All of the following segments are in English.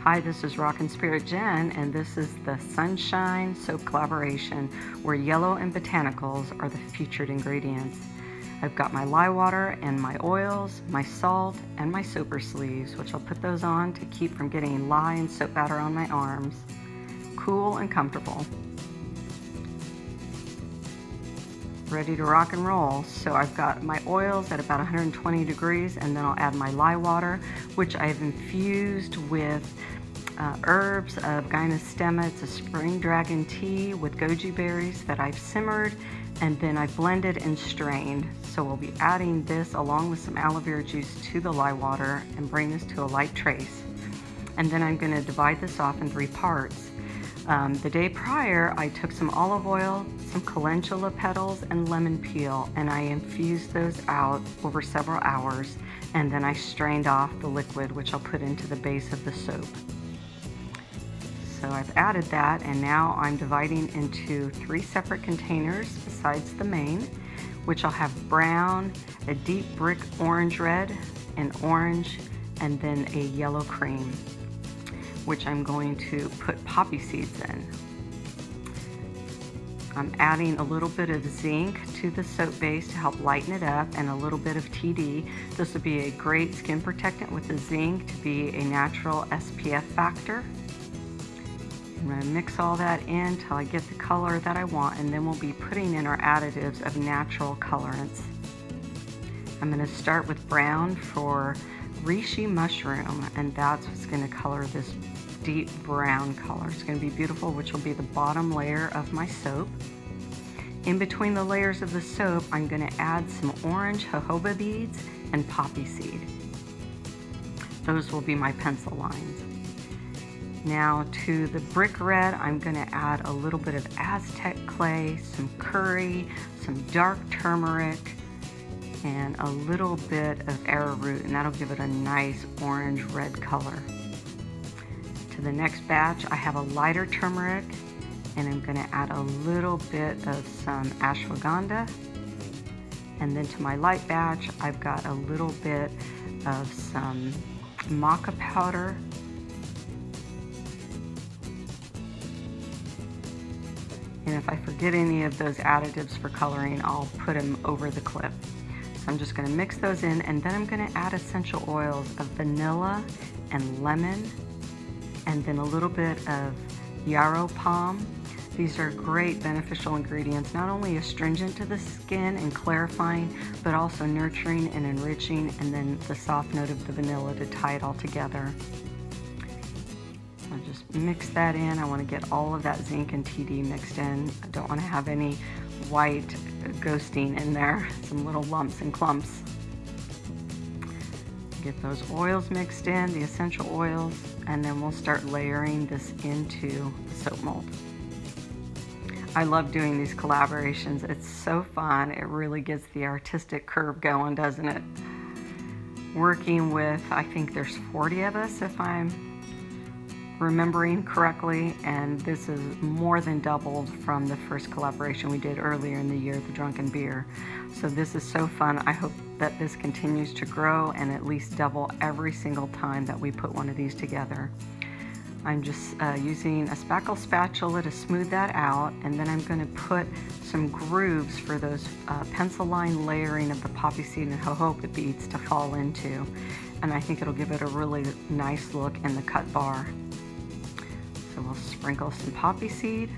Hi, this is Rawkin Spirit Jen, and this is the Sunshine Soap collaboration where yellow and botanicals are the featured ingredients. I've got my lye water and my oils, my salt, and my soaper sleeves, which I'll put those on to keep from getting lye and soap powder on my arms. Cool and comfortable. Ready to rock and roll. So I've got my oils at about 120 degrees, and then I'll add my lye water, which I've infused with herbs of Gynostema. It's a spring dragon tea with goji berries that I've simmered, and then I blended and strained. So we'll be adding this along with some aloe vera juice to the lye water and bring this to a light trace. And then I'm going to divide this off in 3 parts. The day prior, I took some olive oil, some calendula petals, and lemon peel, and I infused those out over several hours, and then I strained off the liquid, which I'll put into the base of the soap. So I've added that, and now I'm dividing into 3 separate containers besides the main, which I'll have brown, a deep brick orange red, an orange, and then a yellow cream, which I'm going to put poppy seeds in. I'm adding a little bit of zinc to the soap base to help lighten it up, and a little bit of TD. This will be a great skin protectant with the zinc to be a natural SPF factor. I'm going to mix all that in until I get the color that I want, and then we'll be putting in our additives of natural colorants. I'm going to start with brown for reishi mushroom, and that's what's going to color this deep brown color. It's going to be beautiful, which will be the bottom layer of my soap. In between the layers of the soap, I'm going to add some orange jojoba beads and poppy seed. Those will be my pencil lines. Now to the brick red, I'm going to add a little bit of Aztec clay, some curry, some dark turmeric, and a little bit of arrowroot, and that'll give it a nice orange red color. To the next batch, I have a lighter turmeric, and I'm going to add a little bit of some ashwagandha. And then to my light batch, I've got a little bit of some maca powder, and if I forget any of those additives for coloring, I'll put them over the clip. So I'm just going to mix those in, and then I'm going to add essential oils of vanilla and lemon, and then a little bit of yarrow palm. These are great beneficial ingredients, not only astringent to the skin and clarifying, but also nurturing and enriching, and then the soft note of the vanilla to tie it all together. I'll just mix that in. I want to get all of that zinc and TD mixed in. I don't want to have any white ghosting in there, some little lumps and clumps. Get those oils mixed in, the essential oils, and then we'll start layering this into the soap mold. I love doing these collaborations. It's so fun. It really gets the artistic curve going, doesn't it? Working with, I think there's 40 of us if I'm remembering correctly, and this is more than doubled from the first collaboration we did earlier in the year, the Drunken Beer. So this is so fun. I hope that this continues to grow and at least double every single time that we put one of these together. I'm just using a spackle spatula to smooth that out, and then I'm going to put some grooves for those pencil line layering of the poppy seed and jojoba beads to fall into, and I think it'll give it a really nice look in the cut bar. So we'll sprinkle some poppy seed,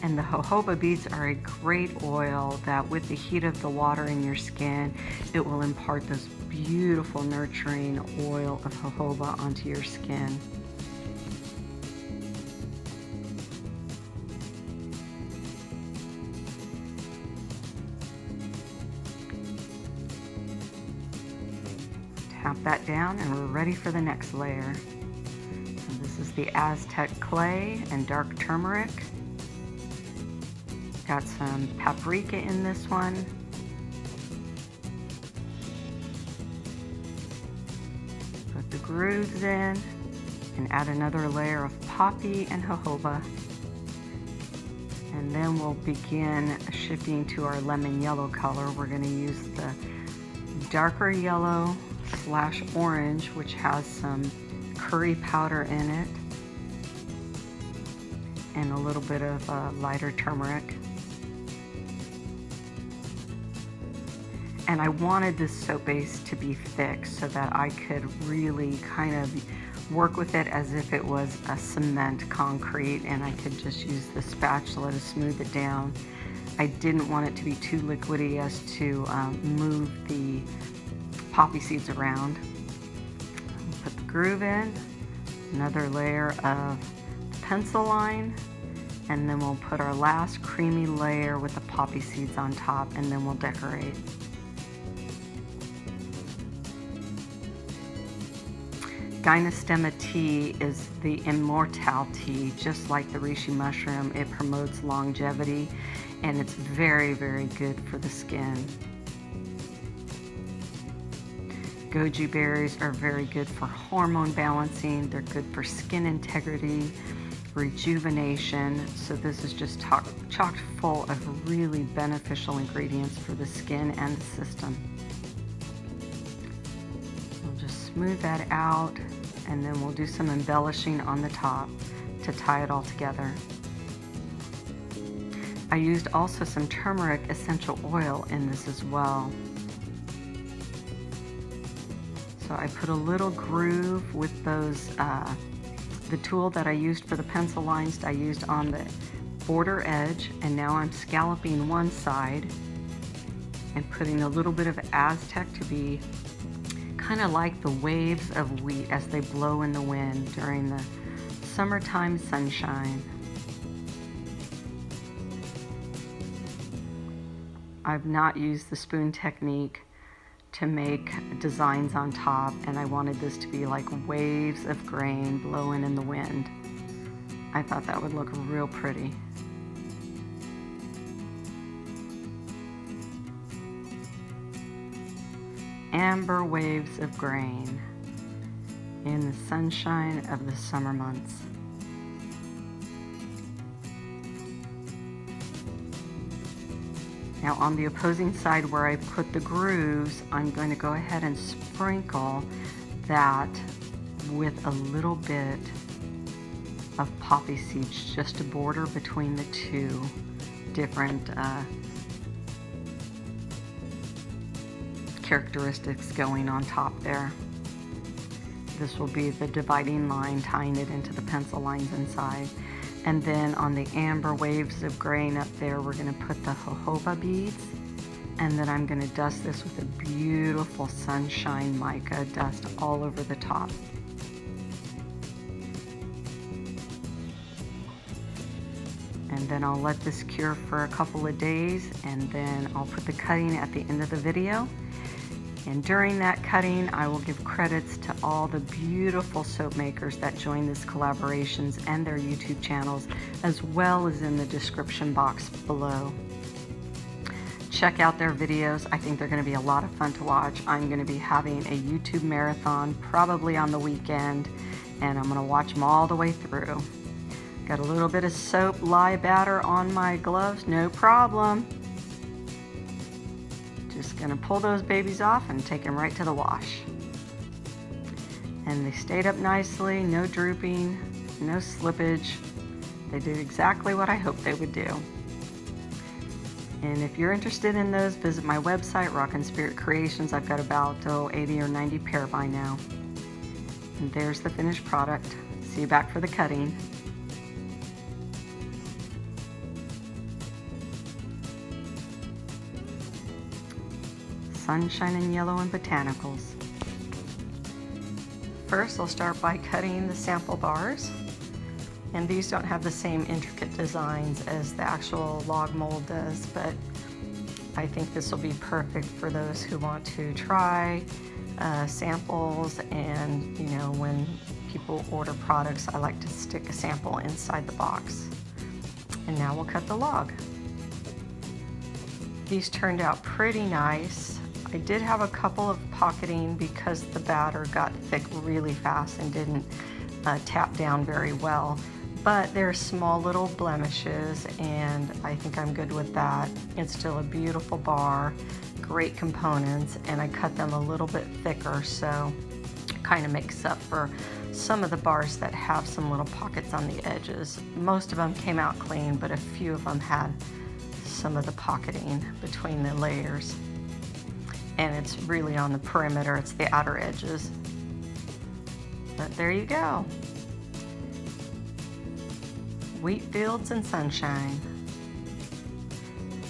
and the jojoba beads are a great oil that with the heat of the water in your skin, it will impart this beautiful nurturing oil of jojoba onto your skin. Tap that down, and we're ready for the next layer. And this is the Aztec clay and dark turmeric. Got some paprika in this one. Put the grooves in and add another layer of poppy and jojoba. And then we'll begin shifting to our lemon yellow color. We're going to use the darker yellow / orange, which has some curry powder in it and a little bit of lighter turmeric. And I wanted this soap base to be thick so that I could really kind of work with it as if it was a cement concrete, and I could just use the spatula to smooth it down. I didn't want it to be too liquidy as to move the poppy seeds around. Put the groove in, another layer of pencil line, and then we'll put our last creamy layer with the poppy seeds on top, and then we'll decorate. Gynostema tea is the immortelle tea, just like the reishi mushroom. It promotes longevity, and it's very, very good for the skin. Goji berries are very good for hormone balancing. They're good for skin integrity, rejuvenation. So this is just chock full of really beneficial ingredients for the skin and the system. We'll just smooth that out, and then we'll do some embellishing on the top to tie it all together. I used also some turmeric essential oil in this as well. So I put a little groove with those, the tool that I used for the pencil lines I used on the border edge, and now I'm scalloping one side and putting a little bit of Aztec to be kind of like the waves of wheat as they blow in the wind during the summertime sunshine. I've not used the spoon technique to make designs on top, and I wanted this to be like waves of grain blowing in the wind. I thought that would look real pretty. Amber waves of grain in the sunshine of the summer months. Now on the opposing side where I put the grooves, I'm going to go ahead and sprinkle that with a little bit of poppy seeds, just to border between the two different characteristics going on top there. This will be the dividing line tying it into the pencil lines inside. And then on the amber waves of grain up there, we're going to put the jojoba beads, and then I'm going to dust this with a beautiful sunshine mica dust all over the top. And then I'll let this cure for a couple of days, and then I'll put the cutting at the end of the video. And during that cutting, I will give credits to all the beautiful soap makers that join these collaborations and their YouTube channels, as well as in the description box below. Check out their videos. I think they're going to be a lot of fun to watch. I'm going to be having a YouTube marathon probably on the weekend, and I'm going to watch them all the way through. Got a little bit of soap lye batter on my gloves, no problem. Just gonna pull those babies off and take them right to the wash. And they stayed up nicely, no drooping, no slippage. They did exactly what I hoped they would do. And if you're interested in those, visit my website, Rawkin Spirit Creations. I've got about 80 or 90 pair by now. And there's the finished product. See you back for the cutting. Sunshine and yellow and botanicals. First, I'll start by cutting the sample bars, and these don't have the same intricate designs as the actual log mold does, but I think this will be perfect for those who want to try samples. And you know, when people order products, I like to stick a sample inside the box. And now we'll cut the log. These turned out pretty nice. I did have a couple of pocketing because the batter got thick really fast and didn't tap down very well, but they're small little blemishes, and I think I'm good with that. It's still a beautiful bar, great components, and I cut them a little bit thicker, so kind of makes up for some of the bars that have some little pockets on the edges. Most of them came out clean, but a few of them had some of the pocketing between the layers. And it's really on the perimeter, it's the outer edges. But there you go. Wheat fields and sunshine.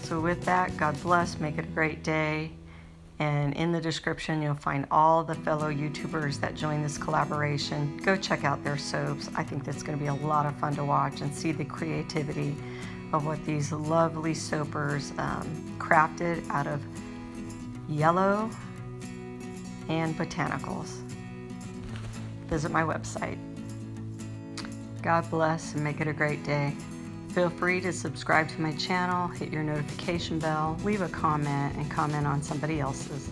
So with that, God bless, make it a great day. And in the description, you'll find all the fellow YouTubers that joined this collaboration. Go check out their soaps. I think that's going to be a lot of fun to watch and see the creativity of what these lovely soapers crafted out of yellow and botanicals. Visit my website. God bless and make it a great day. Feel free to subscribe to my channel, hit your notification bell, leave a comment, and comment on somebody else's.